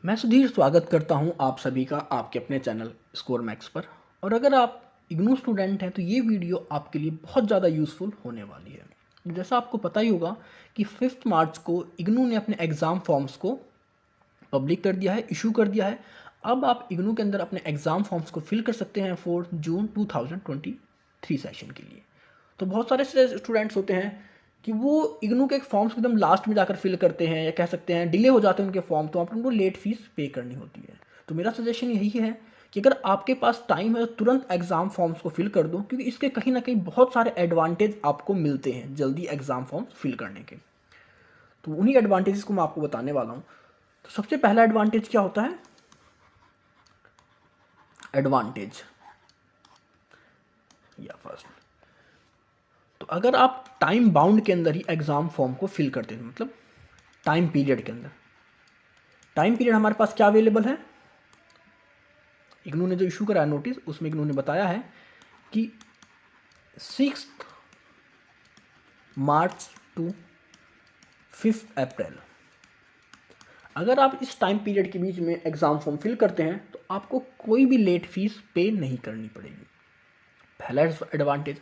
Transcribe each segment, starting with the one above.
मैं सुधीर स्वागत करता हूं आप सभी का आपके अपने चैनल स्कोर मैक्स पर। और अगर आप इग्नू स्टूडेंट हैं तो ये वीडियो आपके लिए बहुत ज़्यादा यूज़फुल होने वाली है। जैसा आपको पता ही होगा कि 5 मार्च को इग्नू ने अपने एग्ज़ाम फॉर्म्स को पब्लिक कर दिया है, इशू कर दिया है। अब आप इग्नू के अंदर अपने एग्ज़ाम फॉर्म्स को फिल कर सकते हैं फॉर जून 2023 सेशन के लिए। तो बहुत सारे स्टूडेंट्स होते हैं कि वो इग्नू के फॉर्म्स एकदम लास्ट में जाकर फिल करते हैं, या कह सकते हैं डिले हो जाते हैं उनके फॉर्म, तो आप उनको लेट फीस पे करनी होती है। तो मेरा सजेशन यही है कि अगर आपके पास टाइम है तो तुरंत एग्ज़ाम फॉर्म्स को फिल कर दो, क्योंकि इसके कहीं ना कहीं बहुत सारे एडवांटेज आपको मिलते हैं जल्दी एग्ज़ाम फॉर्म्स फिल करने के। तो उन्हीं एडवांटेजेस को मैं आपको बताने वाला हूँ। तो सबसे पहला एडवांटेज क्या होता है? एडवांटेज या फर्स्ट, तो अगर आप टाइम बाउंड के अंदर ही एग्ज़ाम फॉर्म को फिल करते हैं, मतलब टाइम पीरियड के अंदर, टाइम पीरियड हमारे पास क्या अवेलेबल है? इग्नू ने जो इशू करा है नोटिस, उसमें इग्नू ने बताया है कि 6 मार्च टू 5 अप्रैल। अगर आप इस टाइम पीरियड के बीच में एग्ज़ाम फॉर्म फिल करते हैं तो आपको कोई भी लेट फीस पे नहीं करनी पड़ेगी। पहला एडवांटेज।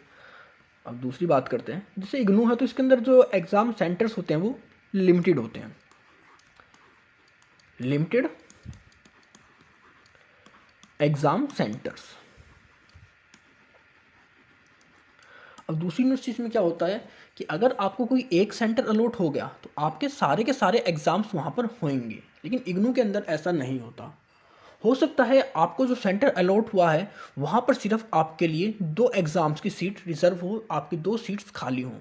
अब दूसरी बात करते हैं, जैसे इग्नू है तो इसके अंदर जो एग्ज़ाम सेंटर्स होते हैं वो लिमिटेड होते हैं, लिमिटेड एग्ज़ाम सेंटर्स। अब दूसरी चीज़ में क्या होता है कि अगर आपको कोई एक सेंटर अलॉट हो गया तो आपके सारे के सारे एग्ज़ाम्स वहाँ पर होंगे, लेकिन इग्नू के अंदर ऐसा नहीं होता। हो सकता है आपको जो सेंटर अलॉट हुआ है वहाँ पर सिर्फ आपके लिए 2 एग्ज़ाम्स की सीट रिज़र्व हो, आपकी 2 सीट्स खाली हों।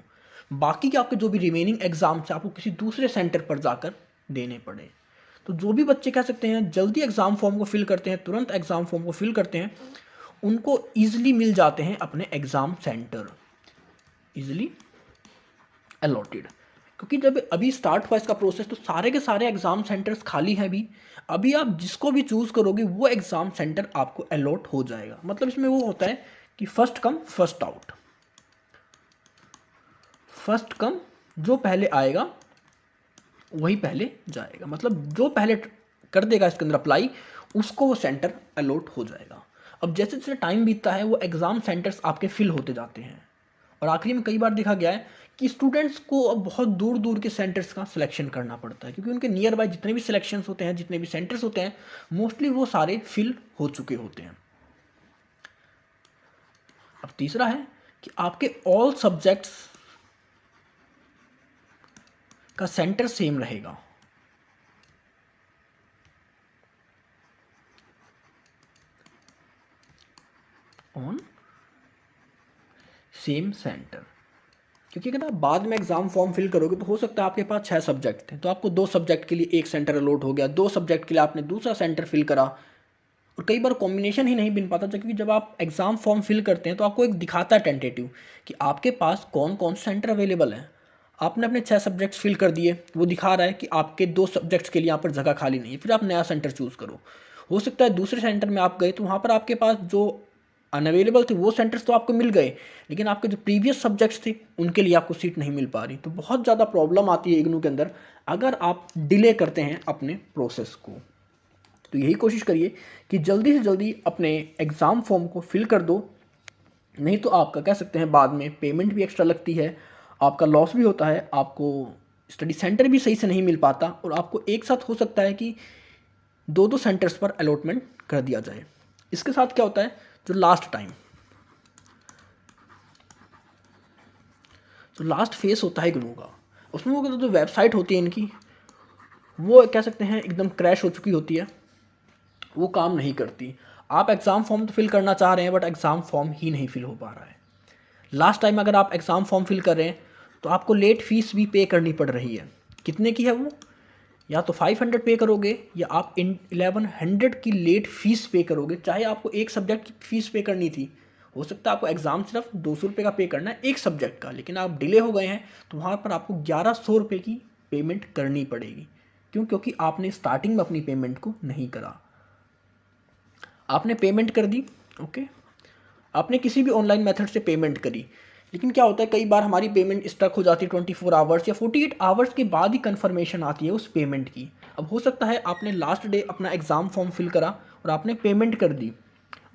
बाकी के आपके जो भी रिमेनिंग एग्ज़ाम्स हैं आपको किसी दूसरे सेंटर पर जाकर देने पड़े। तो जो भी बच्चे कह सकते हैं जल्दी एग्ज़ाम फॉर्म को फिल करते हैं, तुरंत एग्ज़ाम फॉर्म को फिल करते हैं, उनको ईज़िली मिल जाते हैं अपने एग्ज़ाम सेंटर, ईज़िली अलॉटेड। क्योंकि जब अभी स्टार्ट हुआ इसका प्रोसेस तो सारे के सारे एग्ज़ाम सेंटर्स खाली हैं अभी। अभी आप जिसको भी चूज़ करोगे वो एग्ज़ाम सेंटर आपको अलॉट हो जाएगा। मतलब इसमें वो होता है कि first come first out, first come, जो पहले आएगा वही पहले जाएगा। मतलब जो पहले कर देगा इसके अंदर अप्लाई, उसको वो सेंटर अलॉट हो जाएगा। अब जैसे जैसे टाइम बीतता है वो एग्ज़ाम सेंटर्स आपके फिल होते जाते हैं, और आखिरी में कई बार देखा गया है कि स्टूडेंट्स को अब बहुत दूर दूर के सेंटर्स का सिलेक्शन करना पड़ता है, क्योंकि उनके नियर बाय जितने भी सिलेक्शंस होते हैं, जितने भी सेंटर्स होते हैं, मोस्टली वो सारे फिल हो चुके होते हैं। अब तीसरा है कि आपके ऑल सब्जेक्ट्स का सेंटर सेम रहेगा। ऑन सेम सेंटर, क्योंकि अगर आप बाद में एग्ज़ाम फॉर्म फिल करोगे तो हो सकता है आपके पास 6 सब्जेक्ट थे तो आपको 2 सब्जेक्ट के लिए एक सेंटर अलॉट हो गया, 2 सब्जेक्ट के लिए आपने दूसरा सेंटर फिल करा, और कई बार कॉम्बिनेशन ही नहीं बन पाता। क्योंकि जब आप एग्ज़ाम फॉर्म फिल करते हैं तो आपको एक दिखाता है टेंटेटिव कि आपके पास कौन कौन से सेंटर अवेलेबल हैं। आपने अपने 6 सब्जेक्ट्स फिल कर दिए, वो दिखा रहा है कि आपके 2 सब्जेक्ट्स के लिए यहाँ पर जगह खाली नहीं है, फिर आप नया सेंटर चूज़ करो। हो सकता है दूसरे सेंटर में आप गए तो वहाँ पर आपके पास जो अनअवेलेबल थे वो सेंटर्स तो आपको मिल गए, लेकिन आपके जो प्रीवियस सब्जेक्ट्स थे उनके लिए आपको सीट नहीं मिल पा रही। तो बहुत ज़्यादा प्रॉब्लम आती है इग्नू के अंदर अगर आप डिले करते हैं अपने प्रोसेस को। तो यही कोशिश करिए कि जल्दी से जल्दी अपने एग्ज़ाम फॉर्म को फिल कर दो, नहीं तो आपका कह सकते हैं बाद में पेमेंट भी एक्स्ट्रा लगती है, आपका लॉस भी होता है, आपको स्टडी सेंटर भी सही से नहीं मिल पाता, और आपको एक साथ हो सकता है कि 2-2 सेंटर्स पर अलॉटमेंट कर दिया जाए। इसके साथ क्या होता है, जो लास्ट टाइम, तो लास्ट फेस होता है इग्नू का, उसमें वो जो वेबसाइट होती है इनकी, वो कह सकते हैं एकदम क्रैश हो चुकी होती है, वो काम नहीं करती। आप एग्ज़ाम फॉर्म तो फिल करना चाह रहे हैं बट एग्ज़ाम फॉर्म ही नहीं फिल हो पा रहा है। लास्ट टाइम अगर आप एग्ज़ाम फॉर्म फिल कर रहे हैं तो आपको लेट फीस भी पे करनी पड़ रही है। कितने की है वो? या तो 500 पे करोगे या आप 1100 की लेट फीस पे करोगे। चाहे आपको एक सब्जेक्ट की फ़ीस पे करनी थी, हो सकता है आपको एग्ज़ाम सिर्फ 200 रुपये का पे करना है एक सब्जेक्ट का, लेकिन आप डिले हो गए हैं तो वहाँ पर आपको 1100 रुपये की पेमेंट करनी पड़ेगी। क्यों? क्योंकि आपने स्टार्टिंग में अपनी पेमेंट को नहीं करा। आपने पेमेंट कर दी, ओके, आपने किसी भी ऑनलाइन मेथड से पेमेंट करी, लेकिन क्या होता है कई बार हमारी पेमेंट स्टक हो जाती है 24 आवर्स या 48 आवर्स के बाद ही कन्फर्मेशन आती है उस पेमेंट की। अब हो सकता है आपने लास्ट डे अपना एग्ज़ाम फॉर्म फिल करा और आपने पेमेंट कर दी,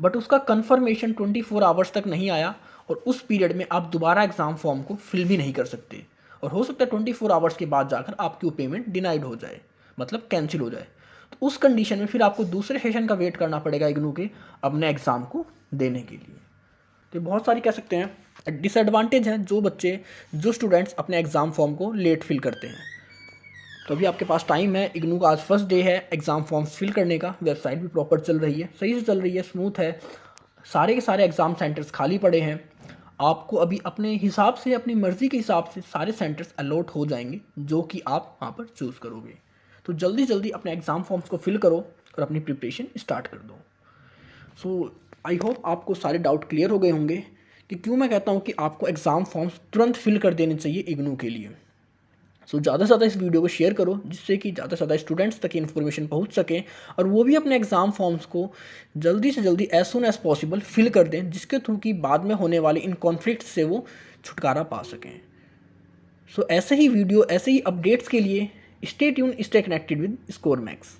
बट उसका कन्फर्मेशन 24 आवर्स तक नहीं आया और उस पीरियड में आप दोबारा एग्ज़ाम फॉर्म को फिल भी नहीं कर सकते, और हो सकता है 24 आवर्स के बाद जाकर आपकी वो पेमेंट डिनाइड हो जाए, मतलब कैंसिल हो जाए। तो उस कंडीशन में फिर आपको दूसरे सेशन का वेट करना पड़ेगा इग्नू के अपने एग्ज़ाम को देने के लिए। तो बहुत सारी कह सकते हैं डिसएडवांटेज हैं जो स्टूडेंट्स अपने एग्ज़ाम फॉर्म को लेट फिल करते हैं। तो अभी आपके पास टाइम है, इग्नू का आज फर्स्ट डे है एग्ज़ाम फॉर्म फिल करने का। वेबसाइट भी प्रॉपर चल रही है, सही से चल रही है, स्मूथ है, सारे के सारे एग्ज़ाम सेंटर्स खाली पड़े हैं। आपको अभी अपने हिसाब से, अपनी मर्ज़ी के हिसाब से सारे सेंटर्स अलॉट हो जाएंगे जो कि आप वहाँ पर चूज़ करोगे। तो जल्दी जल्दी अपने एग्ज़ाम फॉर्म्स को फिल करो और अपनी प्रिपरेशन स्टार्ट कर दो। सो आई होप आपको सारे डाउट क्लियर हो गए होंगे कि क्यों मैं कहता हूँ कि आपको एग्ज़ाम फॉर्म्स तुरंत फिल कर देने चाहिए इग्नू के लिए। सो ज़्यादा से ज़्यादा इस वीडियो को शेयर करो जिससे कि ज़्यादा से ज़्यादा स्टूडेंट्स तक इन्फॉर्मेशन पहुंच सके और वो भी अपने एग्ज़ाम फॉर्म्स को जल्दी से जल्दी as soon as possible fill कर दें, जिसके थ्रू कि बाद में होने वाले इन कॉन्फ्लिक्ट से वो छुटकारा पा सकें। सो ऐसे ही वीडियो, ऐसे ही अपडेट्स के लिए stay tune, stay connected with score max.